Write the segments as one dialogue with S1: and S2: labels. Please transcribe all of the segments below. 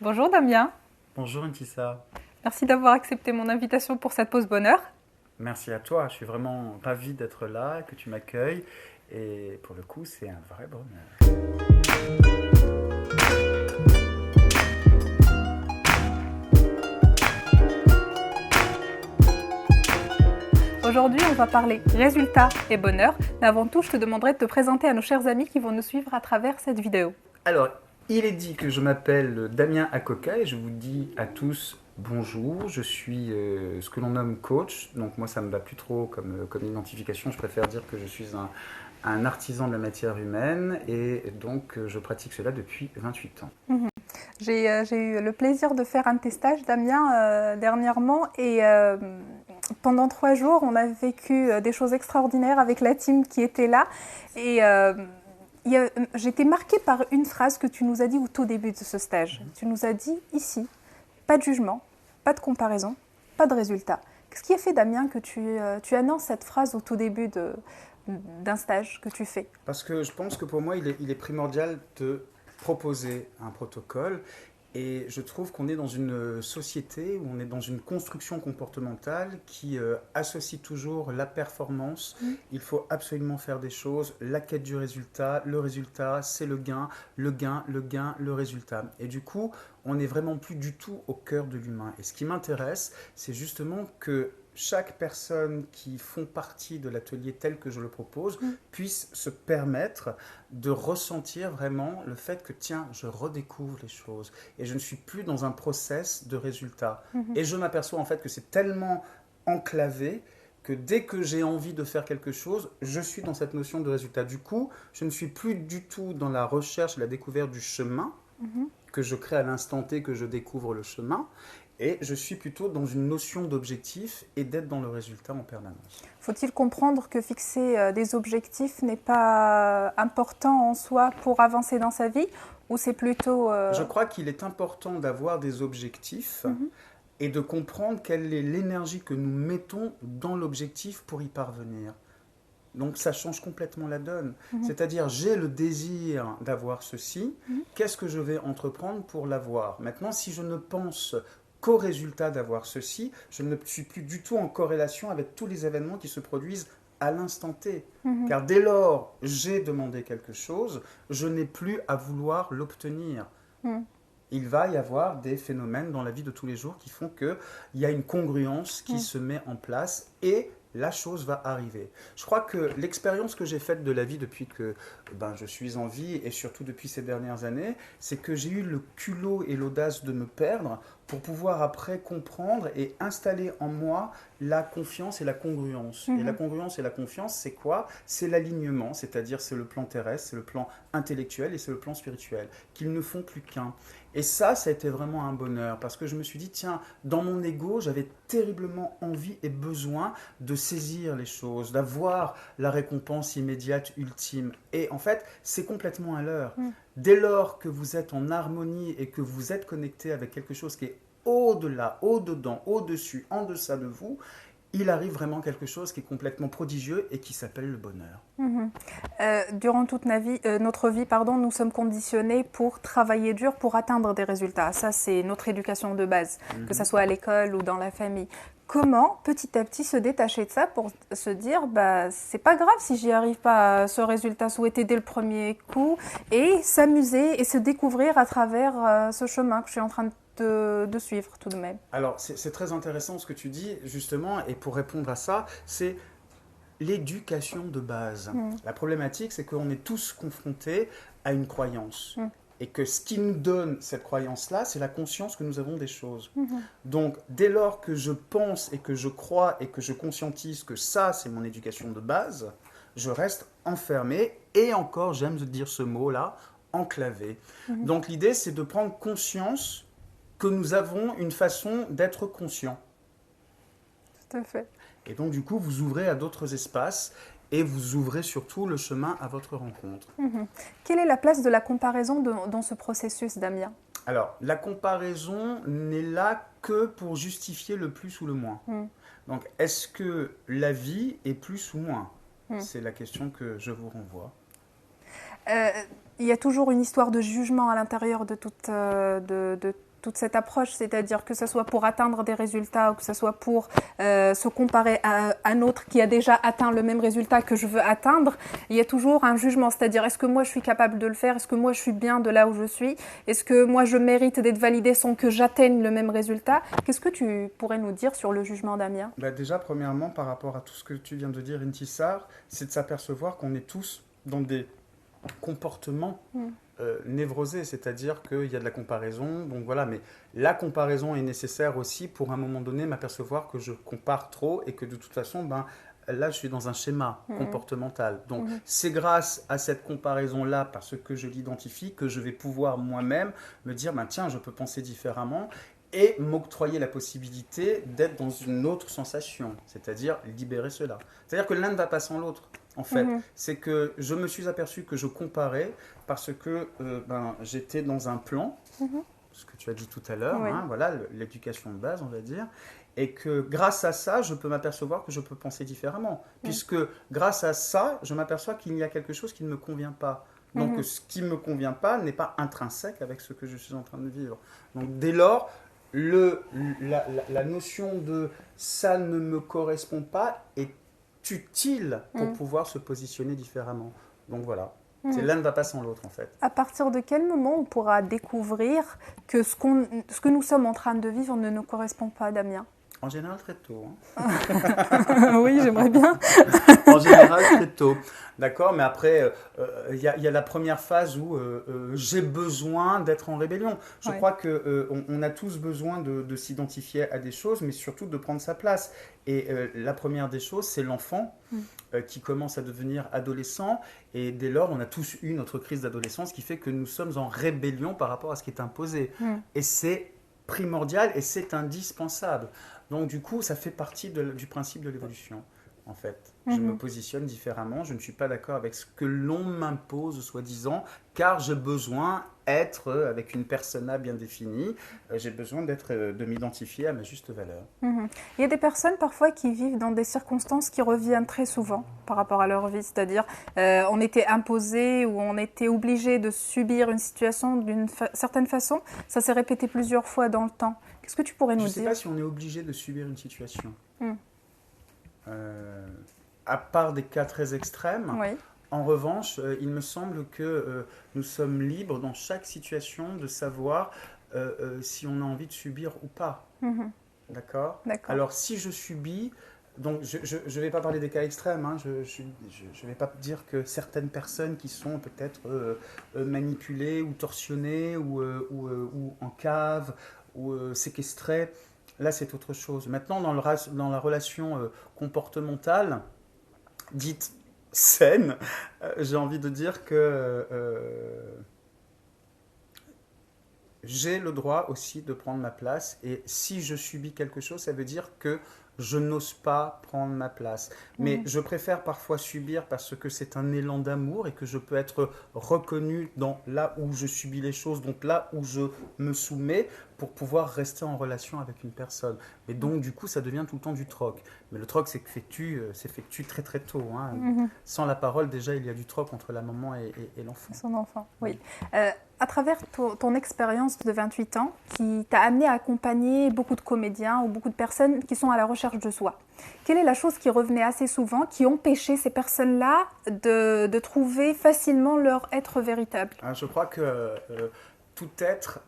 S1: Bonjour Damien,
S2: Bonjour Ntissa,
S1: merci d'avoir accepté mon invitation pour cette pause bonheur.
S2: merci à toi, je suis vraiment ravi d'être là, que tu m'accueilles et pour le coup c'est un vrai bonheur.
S1: Aujourd'hui, on va parler résultats et bonheur, mais avant tout, je te demanderai de te présenter à nos chers amis qui vont nous suivre à travers cette vidéo.
S2: Alors, il est dit que je m'appelle Damien Akoka et je vous dis à tous bonjour, je suis ce que l'on nomme coach, donc moi ça me va plus trop comme identification, je préfère dire que je suis un artisan de la matière humaine et donc je pratique cela depuis 28 ans.
S1: J'ai eu le plaisir de faire un de tes stages, Damien, dernièrement, et pendant 3 jours, on a vécu des choses extraordinaires avec la team qui était là. Et j'ai été marquée par une phrase que tu nous as dit au tout début de ce stage. Tu nous as dit ici, pas de jugement, pas de comparaison, pas de résultat. Qu'est-ce qui a fait, Damien, que tu annonces cette phrase au tout début d'un stage que tu fais?
S2: Parce que je pense que pour moi il est primordial de proposer un protocole. Et je trouve qu'on est dans une société où on est dans une construction comportementale qui associe toujours la performance. Il faut absolument faire des choses, la quête du résultat, le résultat, c'est le gain, le gain, le gain, le résultat. Et du coup, on n'est vraiment plus du tout au cœur de l'humain. Et ce qui m'intéresse, c'est justement que chaque personne qui font partie de l'atelier tel que je le propose puisse se permettre de ressentir vraiment le fait que tiens, je redécouvre les choses et je ne suis plus dans un process de résultat. Et je m'aperçois en fait que c'est tellement enclavé que dès que j'ai envie de faire quelque chose, je suis dans cette notion de résultat. Du coup, je ne suis plus du tout dans la recherche et la découverte du chemin que je crée à l'instant T, que je découvre le chemin. Et je suis plutôt dans une notion d'objectif et d'être dans le résultat en permanence.
S1: Faut-il comprendre que fixer des objectifs n'est pas important en soi pour avancer dans sa vie, ou c'est plutôt...
S2: Je crois qu'il est important d'avoir des objectifs et de comprendre quelle est l'énergie que nous mettons dans l'objectif pour y parvenir. Donc ça change complètement la donne. C'est-à-dire, j'ai le désir d'avoir ceci, qu'est-ce que je vais entreprendre pour l'avoir? Maintenant, si je ne pense qu'au résultat d'avoir ceci, je ne suis plus du tout en corrélation avec tous les événements qui se produisent à l'instant T. Car dès lors, j'ai demandé quelque chose, je n'ai plus à vouloir l'obtenir. Il va y avoir des phénomènes dans la vie de tous les jours qui font qu'il y a une congruence qui se met en place et la chose va arriver. Je crois que l'expérience que j'ai faite de la vie depuis que je suis en vie et surtout depuis ces dernières années, c'est que j'ai eu le culot et l'audace de me perdre pour pouvoir après comprendre et installer en moi la confiance et la congruence. Et la congruence et la confiance, c'est quoi? C'est l'alignement, c'est-à-dire c'est le plan terrestre, c'est le plan intellectuel et c'est le plan spirituel, qu'ils ne font plus qu'un. Et ça a été vraiment un bonheur parce que je me suis dit, tiens, dans mon ego, j'avais terriblement envie et besoin de saisir les choses, d'avoir la récompense immédiate, ultime. Et en fait, c'est complètement à l'heure. Dès lors que vous êtes en harmonie et que vous êtes connecté avec quelque chose qui est au-delà, au-dedans, au-dessus, en deçà de vous, il arrive vraiment quelque chose qui est complètement prodigieux et qui s'appelle le bonheur.
S1: Durant toute notre vie, nous sommes conditionnés pour travailler dur, pour atteindre des résultats. Ça, c'est notre éducation de base, que ce soit à l'école ou dans la famille. Comment, petit à petit, se détacher de ça pour se dire, c'est pas grave si j'y arrive pas à ce résultat souhaité dès le premier coup, et s'amuser et se découvrir à travers ce chemin que je suis en train de suivre tout de même.
S2: Alors, c'est très intéressant ce que tu dis, justement, et pour répondre à ça, c'est l'éducation de base. La problématique, c'est qu'on est tous confrontés à une croyance. Et que ce qui nous donne cette croyance-là, c'est la conscience que nous avons des choses. Donc, dès lors que je pense et que je crois et que je conscientise que ça, c'est mon éducation de base, je reste enfermé, et encore, j'aime dire ce mot-là, enclavé. Donc, l'idée, c'est de prendre conscience que nous avons une façon d'être conscient.
S1: Tout à fait.
S2: Et donc, du coup, vous ouvrez à d'autres espaces et vous ouvrez surtout le chemin à votre rencontre.
S1: Quelle est la place de la comparaison dans ce processus, Damien?
S2: Alors, la comparaison n'est là que pour justifier le plus ou le moins. Donc, est-ce que la vie est plus ou moins? C'est la question que je vous renvoie.
S1: il y a toujours une histoire de jugement à l'intérieur de toute cette approche, c'est-à-dire que ce soit pour atteindre des résultats ou que ce soit pour se comparer à un autre qui a déjà atteint le même résultat que je veux atteindre, il y a toujours un jugement, c'est-à-dire est-ce que moi je suis capable de le faire, est-ce que moi je suis bien de là où je suis, est-ce que moi je mérite d'être validée sans que j'atteigne le même résultat. Qu'est-ce que tu pourrais nous dire sur le jugement, Damien?
S2: Déjà, premièrement, par rapport à tout ce que tu viens de dire, Intisar, c'est de s'apercevoir qu'on est tous dans des comportements névrosés, c'est-à-dire qu'il y a de la comparaison, donc voilà, mais la comparaison est nécessaire aussi pour à un moment donné m'apercevoir que je compare trop et que de toute façon, là je suis dans un schéma comportemental. Donc c'est grâce à cette comparaison-là, parce que je l'identifie, que je vais pouvoir moi-même me dire, tiens, je peux penser différemment et m'octroyer la possibilité d'être dans une autre sensation, c'est-à-dire libérer cela. C'est-à-dire que l'un ne va pas sans l'autre. En fait, c'est que je me suis aperçu que je comparais parce que j'étais dans un plan, ce que tu as dit tout à l'heure, voilà, l'éducation de base, on va dire, et que grâce à ça, je peux m'apercevoir que je peux penser différemment, puisque grâce à ça, je m'aperçois qu'il y a quelque chose qui ne me convient pas. Donc, ce qui ne me convient pas n'est pas intrinsèque avec ce que je suis en train de vivre. Donc, dès lors, la notion de « ça ne me correspond pas » est utile pour pouvoir se positionner différemment. Donc voilà, l'un ne va pas sans l'autre en fait.
S1: À partir de quel moment on pourra découvrir que ce que nous sommes en train de vivre ne nous correspond pas, Damien?
S2: En général, très tôt.
S1: Oui, j'aimerais bien.
S2: En général, très tôt. D'accord, mais après, il y a la première phase où j'ai besoin d'être en rébellion. Je crois qu'on a tous besoin de s'identifier à des choses, mais surtout de prendre sa place. Et la première des choses, c'est l'enfant qui commence à devenir adolescent. Et dès lors, on a tous eu notre crise d'adolescence qui fait que nous sommes en rébellion par rapport à ce qui est imposé. Et c'est primordial et c'est indispensable. Donc du coup, ça fait partie du principe de l'évolution, en fait. Je me positionne différemment, je ne suis pas d'accord avec ce que l'on m'impose, soi-disant, car j'ai besoin d'être avec une persona bien définie, j'ai besoin de m'identifier à ma juste valeur.
S1: Il y a des personnes parfois qui vivent dans des circonstances qui reviennent très souvent par rapport à leur vie, c'est-à-dire on était imposé ou on était obligé de subir une situation d'une certaine façon, ça s'est répété plusieurs fois dans le temps. Qu'est-ce que tu pourrais nous dire?
S2: Je ne sais pas si on est obligé de subir une situation. À part des cas très extrêmes, en revanche, il me semble que nous sommes libres dans chaque situation de savoir si on a envie de subir ou pas. D'accord. Alors si je subis, donc je ne vais pas parler des cas extrêmes, je ne vais pas dire que certaines personnes qui sont peut-être manipulées ou torsionnées ou en cave ou séquestrées, là c'est autre chose. Maintenant dans la relation comportementale, dite saine, j'ai envie de dire que j'ai le droit aussi de prendre ma place, et si je subis quelque chose, ça veut dire que je n'ose pas prendre ma place. Mais je préfère parfois subir parce que c'est un élan d'amour et que je peux être reconnu dans là où je subis les choses, donc là où je me soumets, pour pouvoir rester en relation avec une personne. Mais donc, du coup, ça devient tout le temps du troc. Mais le troc s'effectue très très tôt. Sans la parole, déjà, il y a du troc entre la maman et l'enfant.
S1: Son enfant, oui. À travers ton expérience de 28 ans, qui t'a amené à accompagner beaucoup de comédiens ou beaucoup de personnes qui sont à la recherche de soi, quelle est la chose qui revenait assez souvent, qui empêchait ces personnes-là de trouver facilement leur être véritable?
S2: Je crois que tout être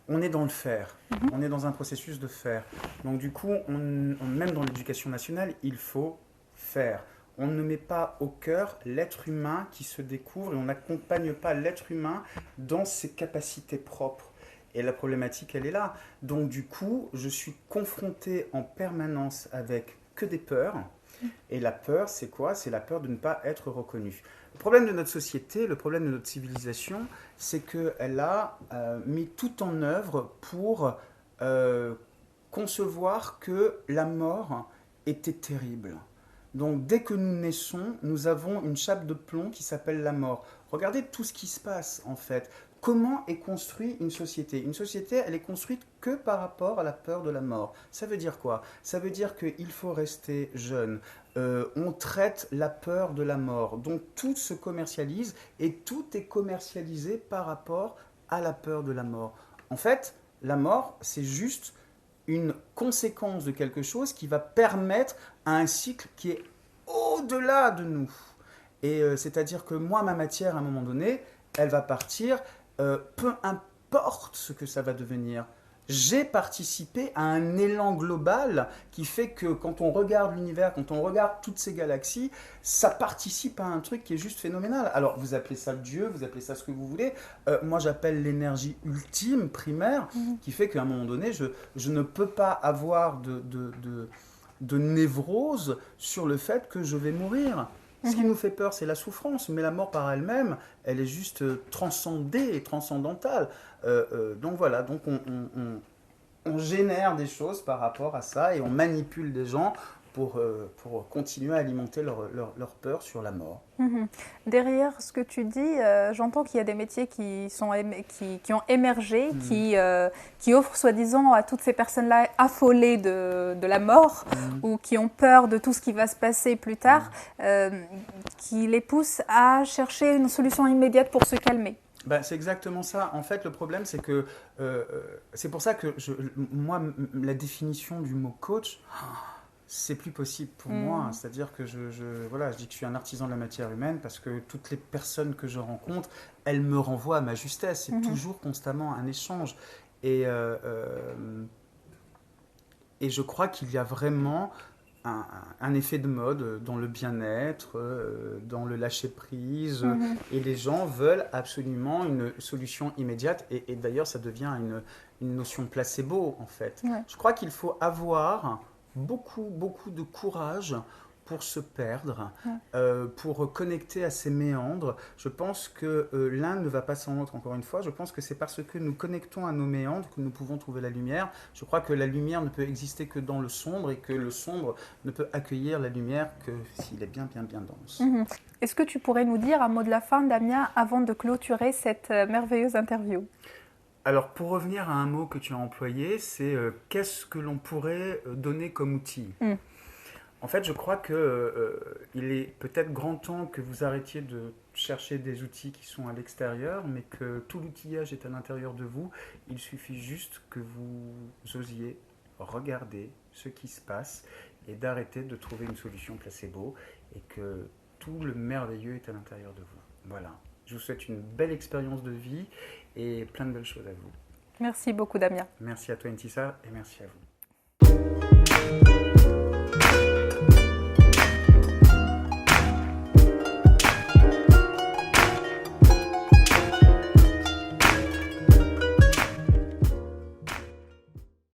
S2: on est dans le faire, on est dans un processus de faire. Donc du coup, même dans l'éducation nationale, il faut faire. On ne met pas au cœur l'être humain qui se découvre et on n'accompagne pas l'être humain dans ses capacités propres. Et la problématique, elle est là. Donc du coup, je suis confronté en permanence avec que des peurs. Et la peur, c'est quoi? C'est la peur de ne pas être reconnu. Le problème de notre société, le problème de notre civilisation, c'est qu'elle a mis tout en œuvre pour concevoir que la mort était terrible. Donc dès que nous naissons, nous avons une chape de plomb qui s'appelle la mort. Regardez tout ce qui se passe en fait. comment est construite une société? Une société, elle est construite que par rapport à la peur de la mort. Ça veut dire quoi? Ça veut dire qu'il faut rester jeune. On traite la peur de la mort. Donc tout se commercialise et tout est commercialisé par rapport à la peur de la mort. En fait, la mort, c'est juste une conséquence de quelque chose qui va permettre à un cycle qui est au-delà de nous. Et c'est-à-dire que moi, ma matière, à un moment donné, elle va partir, peu importe ce que ça va devenir. J'ai participé à un élan global qui fait que quand on regarde l'univers, quand on regarde toutes ces galaxies, ça participe à un truc qui est juste phénoménal. Alors vous appelez ça Dieu, vous appelez ça ce que vous voulez. Moi j'appelle l'énergie ultime, primaire, qui fait qu'à un moment donné, je ne peux pas avoir de névrose sur le fait que je vais mourir. Ce qui nous fait peur, c'est la souffrance, mais la mort par elle-même, elle est juste transcendée et transcendantale. Donc voilà, donc on génère des choses par rapport à ça et on manipule des gens pour continuer à alimenter leur peur sur la mort.
S1: Derrière ce que tu dis, j'entends qu'il y a des métiers qui ont émergé, qui offrent soi-disant à toutes ces personnes-là affolées de la mort ou qui ont peur de tout ce qui va se passer plus tard, qui les poussent à chercher une solution immédiate pour se calmer.
S2: Ben, c'est exactement ça. En fait, le problème, c'est que c'est pour ça que moi, la définition du mot coach, c'est plus possible pour moi. C'est-à-dire que voilà, je dis que je suis un artisan de la matière humaine parce que toutes les personnes que je rencontre, elles me renvoient à ma justesse. C'est toujours constamment un échange. Et je crois qu'il y a vraiment un effet de mode dans le bien-être, dans le lâcher-prise, et les gens veulent absolument une solution immédiate, et d'ailleurs ça devient une notion placebo en fait.
S1: Ouais.
S2: Je crois qu'il faut avoir beaucoup de courage pour se perdre, pour connecter à ces méandres. Je pense que l'un ne va pas sans l'autre, encore une fois. Je pense que c'est parce que nous connectons à nos méandres que nous pouvons trouver la lumière. Je crois que la lumière ne peut exister que dans le sombre et que le sombre ne peut accueillir la lumière que s'il est bien dense.
S1: Est-ce que tu pourrais nous dire un mot de la fin, Damien, avant de clôturer cette merveilleuse interview?
S2: Alors, pour revenir à un mot que tu as employé, c'est qu'est-ce que l'on pourrait donner comme outil? En fait, je crois qu'il est peut-être grand temps que vous arrêtiez de chercher des outils qui sont à l'extérieur, mais que tout l'outillage est à l'intérieur de vous. Il suffit juste que vous osiez regarder ce qui se passe et d'arrêter de trouver une solution placebo et que tout le merveilleux est à l'intérieur de vous. Voilà. Je vous souhaite une belle expérience de vie et plein de belles choses à vous.
S1: Merci beaucoup, Damien.
S2: Merci à toi, Intissa, et merci à vous.